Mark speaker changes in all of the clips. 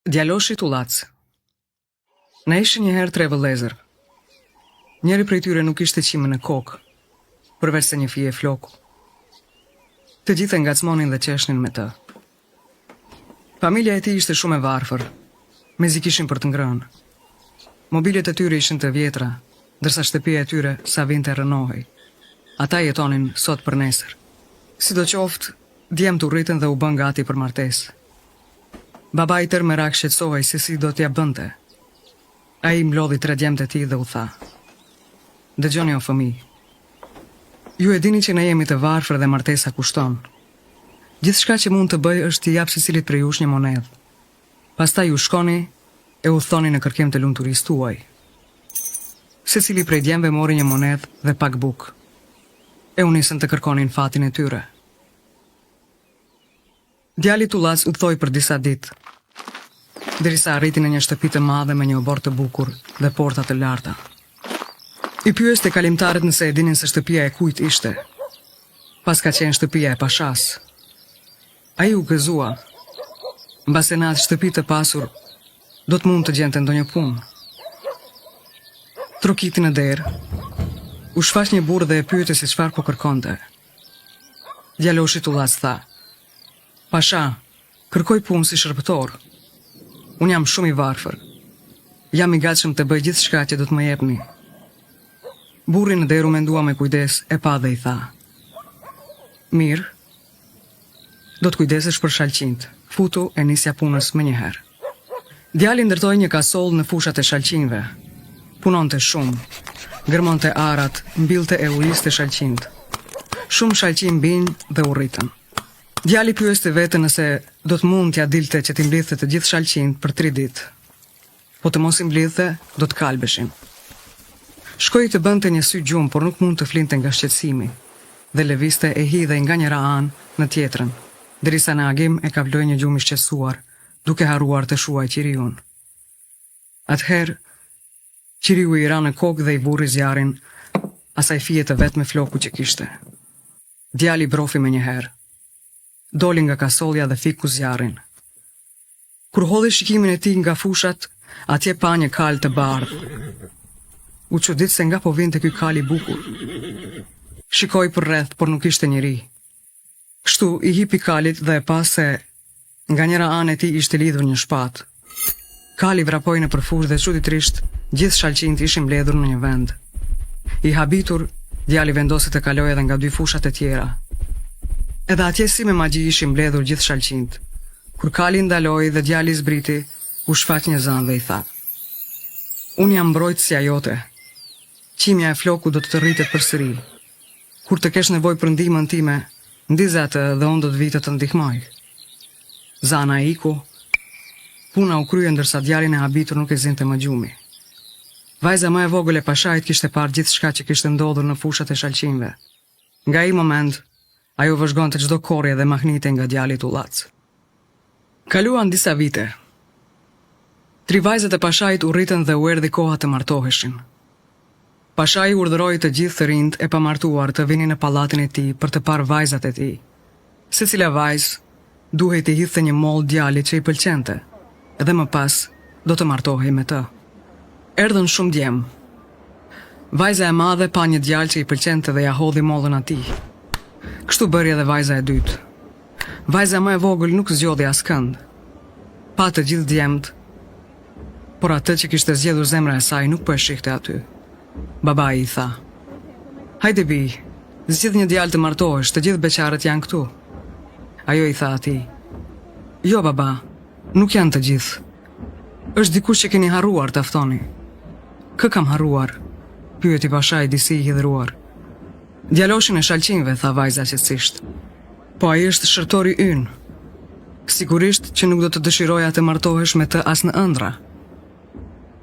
Speaker 1: Djaloshi Tullac. Ne ishin njëherë 3 vëllezër. Njëri prej tyre nuk ishte qime në kokë, përveç se një fije floku. Të gjithë ngacmonin dhe qeshnin me të. Familja e tij ishte shumë e varfër, mezi kishin për të ngrënë. Mobilet e tyre ishin të vjetra, ndërsa shtëpia e tyre sa vinte rënohej. Ata jetonin sot për nesër. Sidoqoftë, djemt u rritën dhe u bën gati për martesë. Baba i tërë me rak shqetësohej si do t'ja bënte. Ai mlodhi 3 djemt e tij dhe u tha: "Dëgjoni o fëmijë, ju e dini që ne jemi të varfër dhe martesa kushton. Gjithçka që mund të bëj është t'i jap secilit prej jush një monedhë. Pastaj ju shkoni e u thoni në kërkim të lumturisë tuaj." Secili prej djemve mori një monedhë dhe pak bukë. E u nisën të kërkonin fatin e tyre. Djali Tullac udhthoi për disa ditë, derisa arriti në një shtëpi të madhe me një obor të bukur dhe porta të larta. I pyeste kalimtarët nëse e dinin se shtëpia e kujt ishte, pas ka qenë shtëpia e pashas. Ai u gëzua, mbase në atë shtëpi të pasur do të mund të gjente ndonjë punë. Trokiti në derë, u shfaq një burrë dhe e pyete se çfarë po kërkonte. Djaloshi Tullac tha: "Pasha, kërkoj punë si shërbëtor. Unë jam shumë i varfër. Jam i gatshëm të bëj gjithçka që do të më jepni." Burri në derë u mendua me kujdes, e pa dhe i tha: "Mirë, do të kujdesesh për shalqinjt." Futu e nisja punës me njëherë. Djali ndërtoi një kasoll në fushat e shalqinjve. Punonte shumë, gërmonte arat, mbilte e uriste shalqinjt. Shumë shalqinj binë dhe u rritën. Djali pyeste veten nëse do të mund t'ja dilte që t'i mblidhte të gjithë shalqinjt për 3 ditë. Po të mos i mblidhte, do të kalbeshin. Shkoi të bënte një sy gjumë, por nuk mund të flinte nga shqetësimi, dhe lëviste e hidhej nga njëra anë në tjetrën, derisa në agim e kavloi një gjumë i shqetësuar, duke harruar të shuaj qiriun. Atëherë, qiriu i ra në kokë dhe i burri zjarin asaj fije të vet me floku që kishte. Djali brofi me njëherë. Doli nga kasolja dhe fiku zjarin. Kur hodhi shikimin e tij nga fushat, atje pa një kal të bardhë. U çudit se nga po vinte ky kal i bukur. Shikoi për rreth, por nuk ishte njeri. Kështu i hipi kalit dhe e pa se nga njëra anë e tij ishte lidhur një shpatë. Kali vrapoi në përfush dhe çuditërisht gjithë shalqinjt ishin mbledhur në një vend. I habitur, djali vendosi të kalojë edhe nga 2 fushat e tjera. Edhe atje si me magji ishin mbledhur gjithë shalqinjt. Kur kali ndaloi dhe djali zbriti, u shfaq një zënë dhe i tha: "Unë jam mbrojtësja jote. Qimja e floku do të rritet përsëri. Kur të kesh nevojë për ndihmën time, ndize atë dhe unë do të vi të të ndihmoj." Zana e iku. Puna u krye ndërsa djalin e habitur nuk e zinte më gjumi. Vajza më e vogël e pashait kishte parë gjithçka që kishte ndodhur në fushat e shalqinjve. Nga ai moment, ajo vëzhgonte çdo korrje dhe mahnite nga djali Tullac. Kaluan disa vite. 3 vajzat e pashait u rritën dhe u erdhi koha të martoheshin. Pashai urdhëroi të gjithë të rinjt e pamartuar të vinin në pallatin e tij për të parë vajzat e tij. Secila vajzë duhej të hidhte një moll djali që i pëlqente, dhe më pas do të martohej me të. Erdhën shumë djem. Vajza e madhe pa një djalë që i pëlqente dhe ja hodhi mollën atij. Kështu bëri edhe vajza e dytë. Vajza më e vogël nuk zgjodhi askënd. Pa të gjithë djemt, por atë që kishte zgjedhur zemra e saj nuk po e shihte aty. Babai i tha: "Hajde bi, zgjidh një djalë të martohesh, të gjithë beqarët janë këtu." Ajo i tha atij: "Jo baba, nuk janë të gjithë. Është dikush që keni harruar ta ftoni." "Kë kam harruar?" pyeti pashai disi i hidhruar. "Djaloshin e shalqinjve," tha vajza qetësisht. "Po ai është shërtori ynë. Sigurisht që nuk do të dëshiroja të martohesh me të as në ëndra."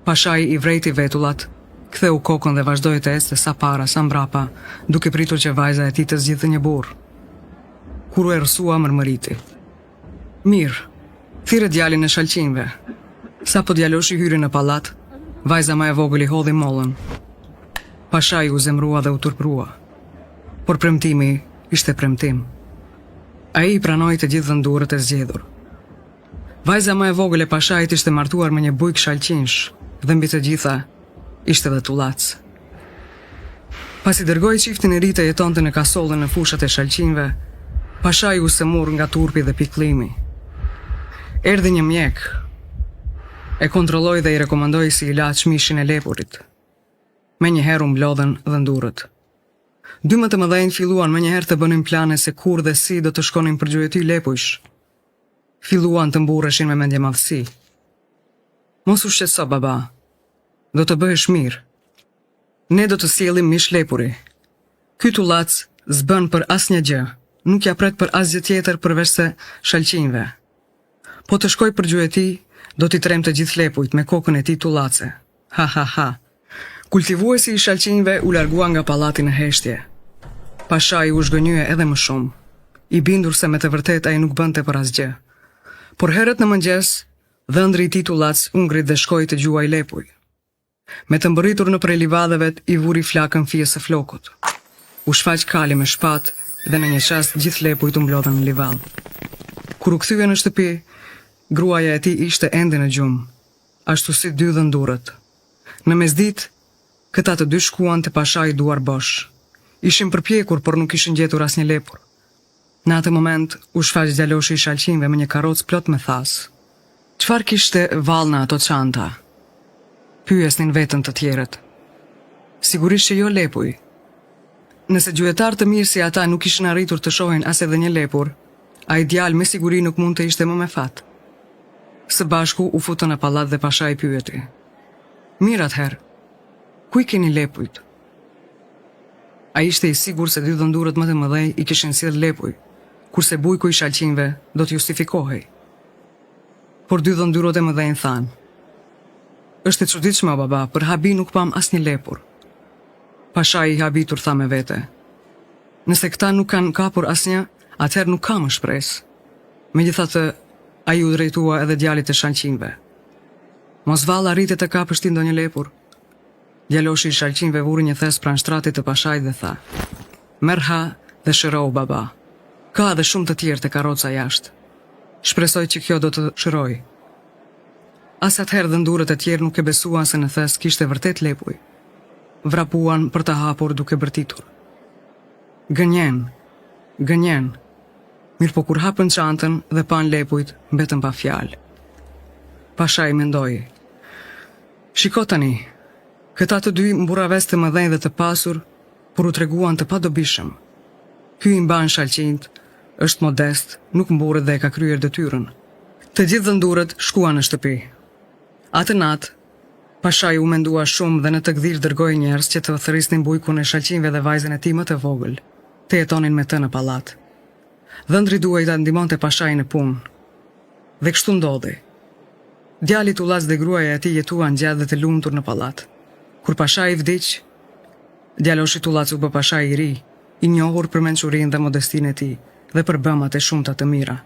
Speaker 1: Pashai i vrejti vetullat, ktheu kokën dhe vazhdoi të ecte sa para sa mbrapa, duke pritur që vajza e tij të zgjidhte një burr. Kur u errësua mërmëriti: "Mirë, thirrë djalin e shalqinjve." Sapo djaloshi hyri në pallat, vajza më e vogël i hodhi mollën. Pashai u zemrua dhe u turprua. Por premtimi ishte premtim. Ai i pranoi të gjithë dhëndurët e zgjedhur. Vajza më e vogël e pashait ishte martuar me një bujk shalqinsh dhe mbi të gjitha ishte dhe tullac. Pasi dërgoi çiftin e ri të jetonte në kasollën në fushat e shalqinjve, pashai u semur nga turpi dhe pikëllimi. Erdhi një mjek, e kontrolloi dhe i rekomandoi si ilaç mishin e lepurit. Menjëherë u mblodhen dhe ndurët. Dy më të mëdhenj filluan menjëherë të bënin plane se kur dhe si do të shkonin për gjuhëty lepujsh. Filluan të mburreshin me mendje madhësi. Mos u shqetëso, baba. Do të bëhesh mirë. Ne do të sjellim mish lepuri. Ky tullac s'bën për asnjë gjë, nuk ja pret për asgjë tjetër përveç se shalqinjve. Po të shkoj për gjuhëty, do t'i trem të gjithë lepujt me kokën e tij tullace. Ha ha ha. Kultivuesi i shalqinjve u largua nga pallati në heshtje. Pashai u zhgënjye edhe më shumë, i bindur se me të vërtetë ai nuk bënte për asgjë. Por herët në mëngjes, dhëndri i tij tullac u ngrit dhe shkoi të gjuaj lepuj. Me të mbërritur në prej livadheve i vuri flakën fije së flokut. U shfaq kali me shpatë dhe në një çast gjithë lepujt u mblodhen në livadh. Kur u kthye në shtëpi, gruaja e tij ishte ende në gjumë, ashtu si dy dhëndurët. Në mesditë, këta të dy shkuan te pashai duar bosh. Ishin përpjekur, por nuk ishin gjetur asnjë lepur. Në atë moment, u shfaq djaloshi i shalqinjve me një karrocë plot me thas. Çfarë kishte vallë në ato çanta? Pyesnin veten të tjerët. Sigurisht që jo lepuj. Nëse gjuetar të mirë si ata nuk ishin arritur të shohin as edhe një lepur, ai djalë me siguri nuk mund të ishte më me fat. Së bashku u futën në pallat dhe pashai pyeti. Mirë atëherë, ku i keni lepujt? Ai ishte i sigur se dy dhëndurët më të mëdhenj i kishin sjell lepuj, kurse bujku i shalqinjve do të justifikohej. Por dy dhëndurët e mëdhenj thanë. Është e çuditshme o baba, për habi nuk pam asnjë lepur. Pashai i habitur tha me vete. Nëse këta nuk kanë kapur asnjë, atëherë nuk ka më shpresë. Megjithatë, ai u drejtua edhe djalit të shalqinjve. Mos valla rritet të kapësh ti ndonjë lepur. Djaloshi i shalqinjve vuri një thes pranë shtratit të pashait dhe tha. Merha dhe shëro baba. Ka edhe shumë të tjerë te karroca jashtë. Shpresoj që kjo do të shëroj. As atëherë dhëndurët e tjerë nuk e besuan se në thes kishte vërtet lepuj. Vrapuan për të hapur duke bërtitur. Gënjen. Mirë po kur hapën çantën dhe pan lepujt, mbetën pa fjalë. Pashai mendoi. Shiko tani, këta të dy mburraves të mëdhenj dhe të pasur, por u treguan të padobishëm. Ky i mban shalqinjt, është modest, nuk mburret dhe e ka kryer detyrën. Të gjithë dhëndurët shkuan në shtëpi. Atë natë, pashai u mendua shumë dhe në të gdhir dërgoi njerëz që të thërrisnin bujkun e shalqinjve dhe vajzën e tij më të vogël, të jetonin me të në pallat. Dhëndri duhej ta ndihmonte pashain në punë. Dhe kështu ndodhi. Djali tullac dhe gruaja e tij jetuan gjatë dhe të lumtur në pallat. Kur pashai vdiq, djaloshi tullac u bë pashai i ri, i njohur për mençurinë dhe modestinë e tij dhe për bëmat e shumta të mira.